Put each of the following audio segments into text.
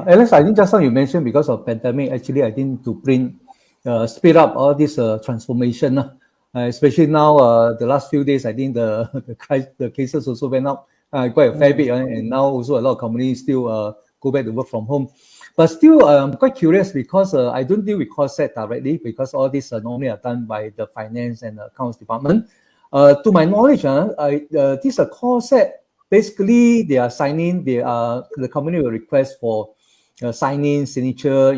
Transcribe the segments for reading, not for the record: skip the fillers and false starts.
Alex, I think just now you mentioned because of pandemic, actually, I think to speed up all this transformation, especially now, the last few days, I think the cases also went up quite a fair bit, and now also a lot of companies still go back to work from home. But still, I'm quite curious because I don't deal with cost set directly because all these normally are done by the finance and accounts department. To my knowledge, this cost set, basically they are signing, the company will request for signing, signature,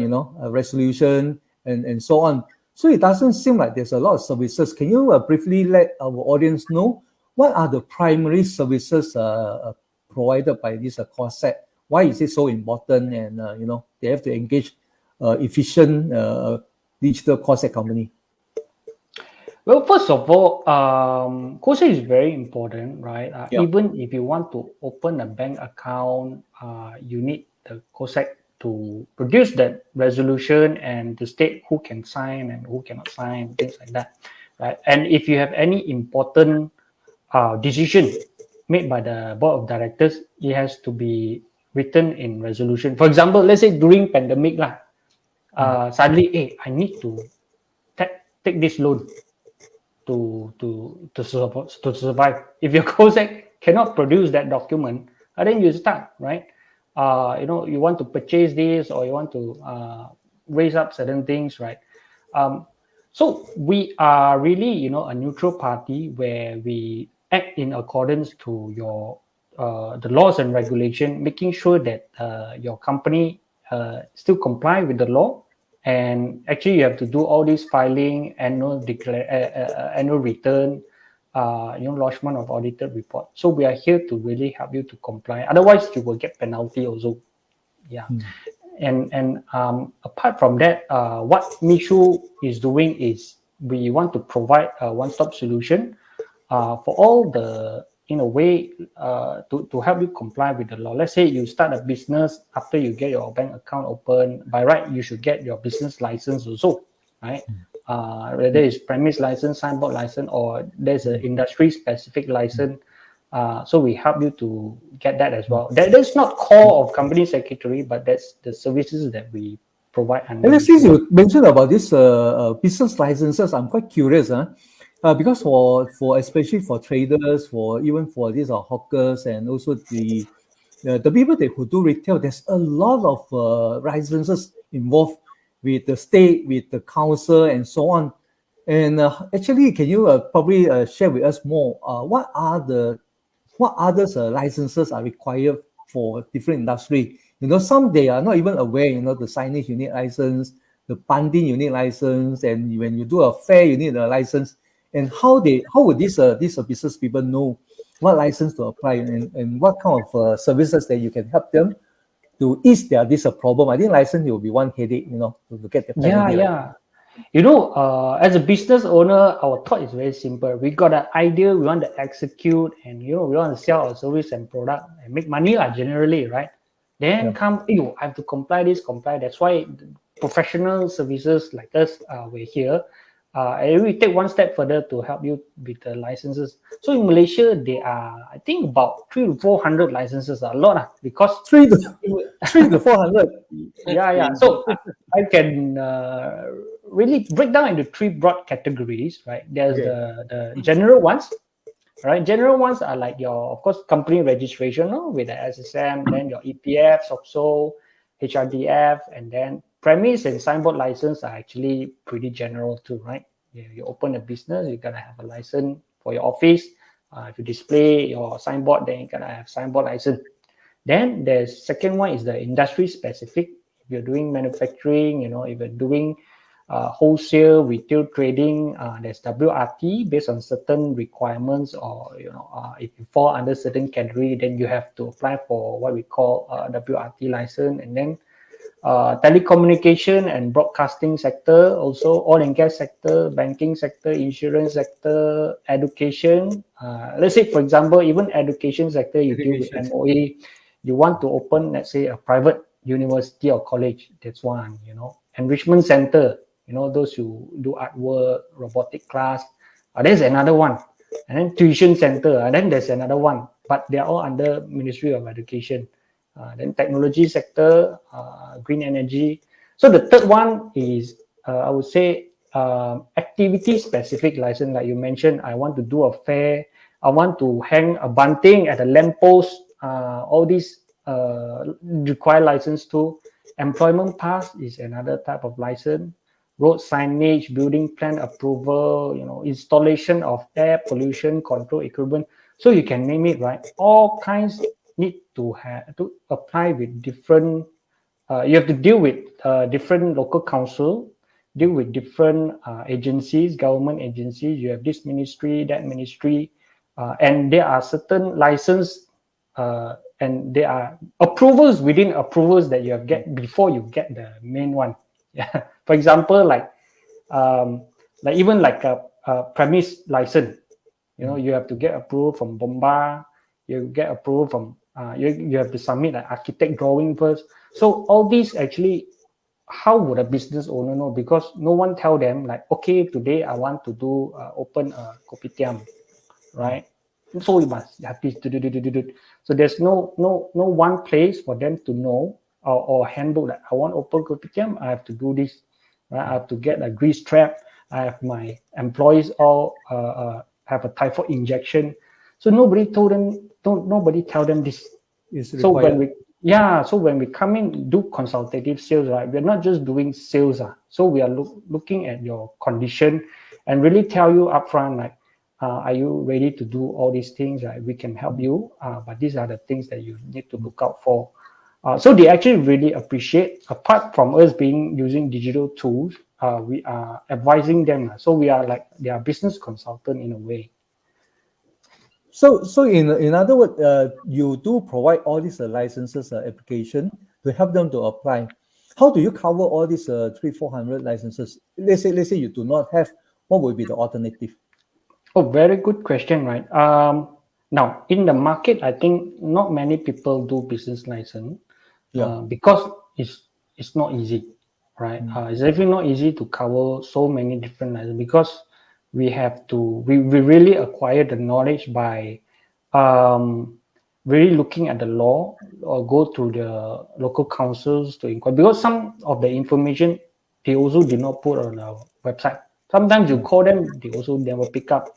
resolution, and so on. So it doesn't seem like there's a lot of services. Can you briefly let our audience know what are the primary services provided by this cost set? Why is it so important? And they have to engage efficient digital cost set company. Well, first of all, COSEC is very important, right? Even if you want to open a bank account, you need the COSEC to produce that resolution and to state who can sign and who cannot sign, things like that, right? And if you have any important decision made by the board of directors, it has to be written in resolution. For example, let's say during pandemic, suddenly, hey, I need to take this loan to survive. If your COSEC cannot produce that document, then you start, right? You want to purchase this or you want to raise up certain things, right? So we are really, a neutral party where we act in accordance to your the laws and regulation, making sure that your company still comply with the law. And actually, you have to do all this filing, annual return, lodgement of audited report. So we are here to really help you to comply. Otherwise, you will get penalty also. Yeah. And apart from that, what MISHU is doing is we want to provide a one-stop solution for all the, in a way, to help you comply with the law. Let's say you start a business after you get your bank account open. By right, you should get your business license also, right? Whether it's premise license, signboard license, or there's an industry-specific license. So we help you to get that as well. That's not core of company secretary, but that's the services that we provide. And since you mentioned about this business licenses, I'm quite curious, because for especially for traders, even for these hawkers, and also the people who do retail, there's a lot of licenses involved with the state, with the council, and so on. And actually, can you probably share with us more? What other licenses are required for different industry? Some they are not even aware. The signage you need license, the banding you need license, and when you do a fair you need a license. And how would these business people know what license to apply and what kind of services that you can help them to ease this problem? I think license will be one headache, to get the penalty. Yeah. As a business owner, our thought is very simple. We got an idea, we want to execute, and we want to sell our service and product and make money, generally, right? Then I have to comply. That's why professional services like us, we're here. And we take one step further to help you with the licenses. So in Malaysia, there are, I think, about 300 to 400 licenses. A lot, because 300 to 400. Yeah. So I can really break down into three broad categories, right? There's the general ones, right? General ones are like your, of course, company registration with the SSM, then your EPF, SOXO, HRDF, and then premise and signboard license are actually pretty general too, right? You open a business, you gotta have a license for your office. If you display your signboard, then you gotta have signboard license. Then the second one is the industry specific. If you're doing manufacturing, if you're doing wholesale, retail trading, there's WRT based on certain requirements, or if you fall under certain category, then you have to apply for what we call WRT license. And then telecommunication and broadcasting sector, also oil and gas sector, banking sector, insurance sector, education. Let's say, for example, even education sector, you deal with MOE, you want to open, let's say, a private university or college. That's one. Enrichment center, those who do artwork, robotic class. There's another one. And then tuition center, and then there's another one. But they're all under Ministry of Education. then technology sector, green energy. So the third one is, I would say, activity-specific license. Like you mentioned, I want to do a fair, I want to hang a bunting at a lamppost. All these require license too. Employment pass is another type of license. Road signage, building plan approval, installation of air pollution control equipment. So you can name it, right? All kinds need to apply with different. You have to deal with different local council, deal with different agencies, government agencies. You have this ministry, that ministry, and there are certain license and there are approvals within approvals that you have get before you get the main one. Yeah. For example, like even like a premise license, you have to get approval from Bomba, you get approval from you have to submit an architect drawing first. So all these actually, how would a business owner know? Because no one tell them like, okay, today I want to do open a kopitiam, right? So we must have this. So there's no one place for them to know or handbook that I want open kopitiam. I have to do this, right? I have to get a grease trap. I have my employees all have a typhoid injection. So nobody told them. Nobody tell them this. So when we come in do consultative sales, right? We're not just doing sales. So we are looking at your condition and really tell you upfront, like, are you ready to do all these things? Right? We can help you, but these are the things that you need to look out for. So they actually really appreciate. Apart from us using digital tools, we are advising them. So we are like their business consultant in a way. So in other words, you do provide all these licenses application to help them to apply. How do you cover all these 300-400 licenses? Let's say you do not have. What would be the alternative? Oh, very good question, right? Now in the market, I think not many people do business license because it's not easy, right? It's definitely not easy to cover so many different licenses because we really acquire the knowledge by really looking at the law or go to the local councils to inquire, because some of the information they also did not put on our website. Sometimes you call them, they also never pick up.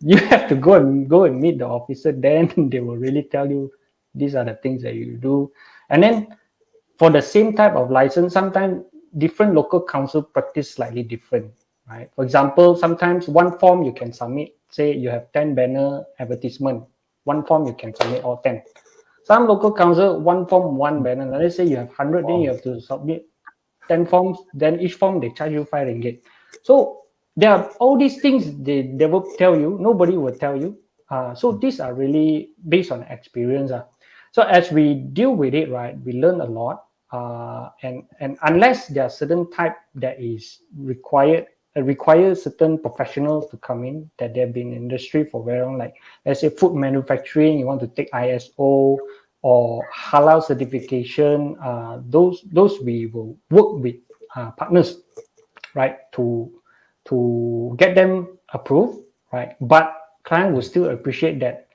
You have to go and meet the officer, then they will really tell you these are the things that you do. And then for the same type of license, sometimes different local council practice slightly different, right? For example, sometimes one form you can submit, say you have 10 banner advertisement, one form you can submit all 10. Some local council, one form, one banner. Let's say you have 100, then you have to submit 10 forms, then each form they charge you 5 ringgit. So there are all these things they will tell you, nobody will tell you. So these are really based on experience. So as we deal with it, right, we learn a lot. And unless there are certain type that is requires certain professionals to come in that they've been in industry for very long, like let's say food manufacturing, you want to take ISO or halal certification, those we will work with partners, right, to get them approved, right? But client will still appreciate that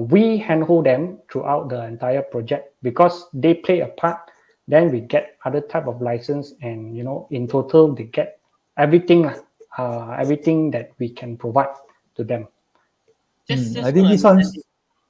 we handhold them throughout the entire project because they play a part. Then we get other type of license, and in total they get everything that we can provide to them. Just I think this one's.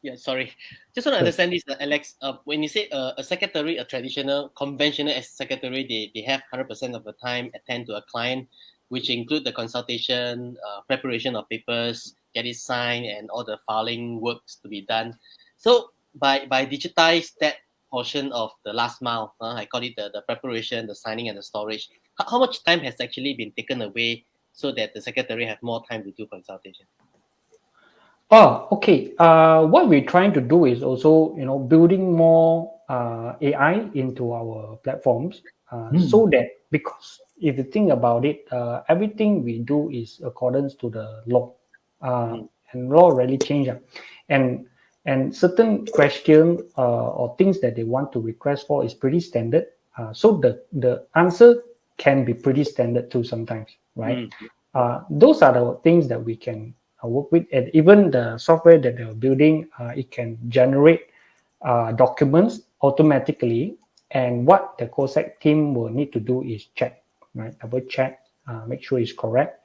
Yeah, sorry. Just want to understand this, Alex. When you say a secretary, a traditional, conventional secretary, they have 100% of the time attend to a client, which include the consultation, preparation of papers, get it signed, and all the filing works to be done. So by digitize that portion of the last mile, I call it the preparation, the signing, and the storage. How much time has actually been taken away so that the secretary have more time to do consultation? Oh, okay. What we're trying to do is also, building more AI into our platforms, so that, because if you think about it, everything we do is accordance to the law, and law really changed, and certain question or things that they want to request for is pretty standard. So the answer can be pretty standard too sometimes, right? Those are the things that we can work with, and even the software that they're building, it can generate documents automatically, and what the COSEC team will need to do is check, right? Double check, make sure it's correct,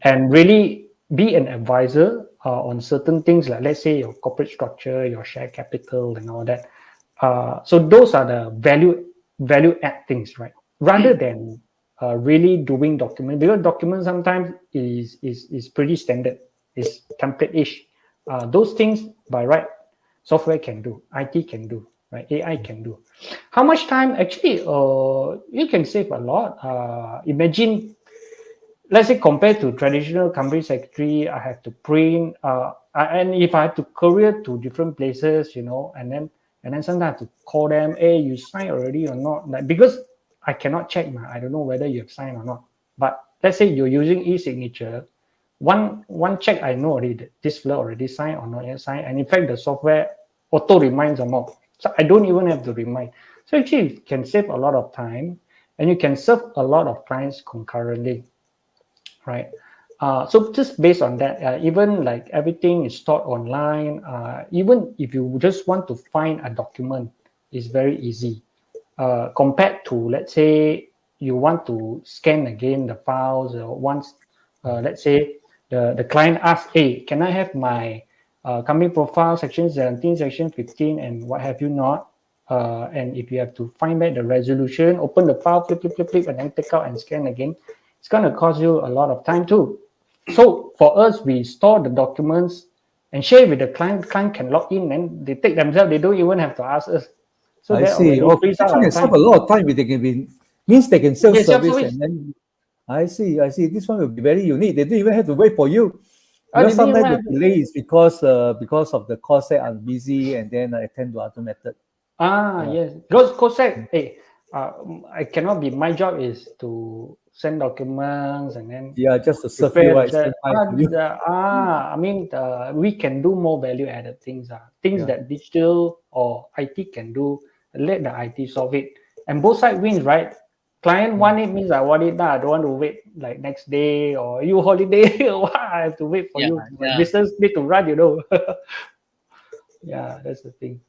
and really be an advisor on certain things, like let's say your corporate structure, your share capital, and all that. So those are the value add things, right? Rather than really doing document, because document sometimes is pretty standard, is template-ish. Those things by right, software can do, IT can do, right? AI can do. How much time? Actually, you can save a lot. Imagine, let's say compared to traditional company secretary, I have to print, and if I have to courier to different places, and then sometimes I have to call them, hey, you signed already or not? Like, because I cannot check, I don't know whether you have signed or not. But let's say you're using e-signature, one check I know already that this fellow already signed or not yet signed, and in fact the software auto reminds them all, so I don't even have to remind. So actually it can save a lot of time, and you can serve a lot of clients concurrently, right? So just based on that, even like everything is stored online, even if you just want to find a document, it's very easy. Compared to, let's say, you want to scan again the files, once, let's say, the client asks, hey, can I have my company profile, section 17, section 15, and what have you not? And if you have to find back the resolution, open the file, flip, and then take out and scan again, it's going to cost you a lot of time too. So for us, we store the documents and share with the client. The client can log in and they take themselves. They don't even have to ask us. So I that see. already Okay, frees this up one our can save time. a lot of time. They can be, means they can self-service, self-service. and then I see. This one will be very unique. They don't even have to wait for you. They Because don't even sometimes the have to- delay is because of the call set I'm busy, and then I tend to automate it. Yes. Because COSEC, hey, I cannot be, my job is to send documents and then Yeah, just to serve prepare you right. the, Same time for you. I mean, we can do more value added things, things Yeah. that digital or IT can do. Let the IT solve it, and both sides wins, right? Client want it means I want it now. I don't want to wait like next day, or you holiday or what, I have to wait for Yeah, you. My yeah. business need to run, Yeah, that's the thing.